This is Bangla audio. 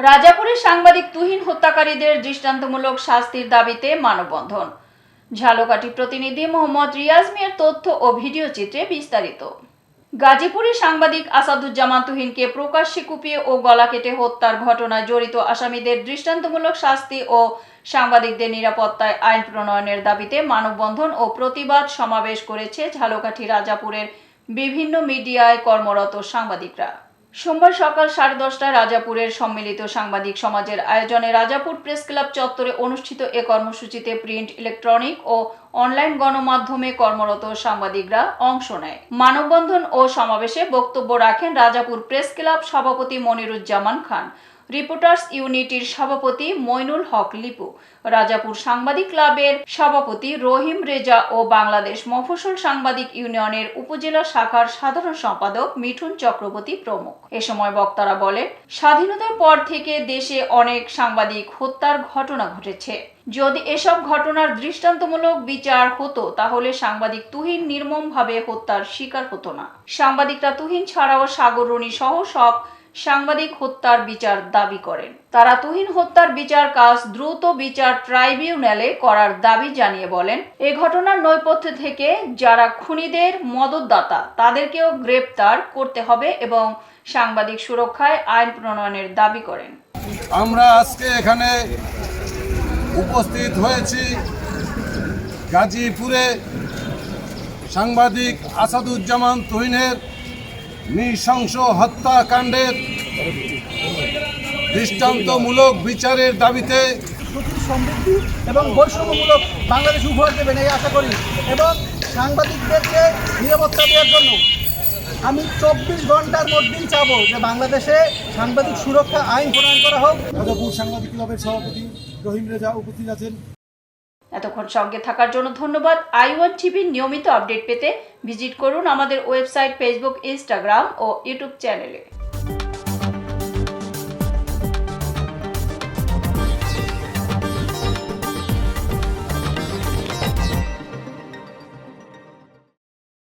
রাজাপুরে সাংবাদিক তুহিন হত্যাকারীদের দৃষ্টান্তমূলক শাস্তির দাবিতে মানববন্ধন। ঝালকাঠি প্রতিনিধি মোহাম্মদ রিয়াজ মিয়ার তথ্য ও ভিডিও চিত্রে বিস্তারিত। গাজীপুরে সাংবাদিক আসাদুজ্জামান তুহিনকে প্রকাশ্যে কুপিয়ে ও গলা কেটে হত্যার ঘটনায় জড়িত আসামিদের দৃষ্টান্তমূলক শাস্তি ও সাংবাদিকদের নিরাপত্তায় আইন প্রণয়নের দাবিতে মানববন্ধন ও প্রতিবাদ সমাবেশ করেছে ঝালকাঠি রাজাপুরের বিভিন্ন মিডিয়ায় কর্মরত সাংবাদিকরা। সোমবার সকাল 10:30টায় রাজাপুরের সম্মিলিত সাংবাদিক সমাজের আয়োজনে রাজাপুর প্রেস ক্লাব চত্বরে অনুষ্ঠিত এ কর্মসূচিতে প্রিন্ট, ইলেকট্রনিক ও অনলাইন গণমাধ্যমে কর্মরত সাংবাদিকরা অংশ নেয়। মানববন্ধন ও সমাবেশে বক্তব্য রাখেন রাজাপুর প্রেস ক্লাব সভাপতি মনিরুজ্জামান খান, রিপোর্টার্স ইউনিটির সভাপতি মইনুল হক লিপু, রাজাপুর সাংবাদিক ক্লাবের সভাপতি রহিম রেজা ও বাংলাদেশ মফস্বল সাংবাদিক ইউনিয়নের উপজেলা শাখার সাধারণ সম্পাদক মিঠুন চক্রবর্তী প্রমুখ। এ সময় বক্তারা বলেন, স্বাধীনতার পর থেকে দেশে অনেক সাংবাদিক হত্যার ঘটনা ঘটেছে। যদি এসব ঘটনার দৃষ্টান্তমূলক বিচার হতো তাহলে সাংবাদিক তুহিন নির্মমভাবে হত্যার শিকার হতো না। সাংবাদিকরা তুহিন ছাড়াও সাগর রনি সহ সব সাংবাদিক হত্যার বিচার দাবি করেন। তারা তুহিন হত্যার বিচার কাজ দ্রুত বিচার ট্রাইব্যুনালে করার দাবি জানিয়ে বলেন, এ ঘটনার নৈপথ্য থেকে যারা খুনিদের মদতদাতা তাদেরকেও গ্রেপ্তার করতে হবে এবং সাংবাদিক সুরক্ষায় আইন প্রণয়নের দাবি করেন। আমরা আজকে এখানে উপস্থিত হয়েছি গাজীপুরে সাংবাদিক আসাদুজ্জামান তুহিনের নৃশংস হত্যাকাণ্ডের দৃষ্টান্তমূলক বিচারের দাবিতে সমৃদ্ধি এবং বৈষম্যমূলক বাংলাদেশ উপহার দেবেন এই আশা করি এবং সাংবাদিকদেরকে নিরাপত্তা দেওয়ার জন্য আমি 24 ঘন্টার মধ্যেই চাবো যে বাংলাদেশে সাংবাদিক সুরক্ষা আইন প্রণয়ন করা হোক। রাজাপুর সাংবাদিক ক্লাবের সভাপতি রহিম রেজা উপস্থিত আছেন। এতক্ষণ সঙ্গে থাকার জন্য ধন্যবাদ। i1 টিভির নিয়মিত আপডেট পেতে ভিজিট করুন আমাদের ওয়েবসাইট, ফেসবুক, ইনস্টাগ্রাম ও ইউটিউব চ্যানেলে।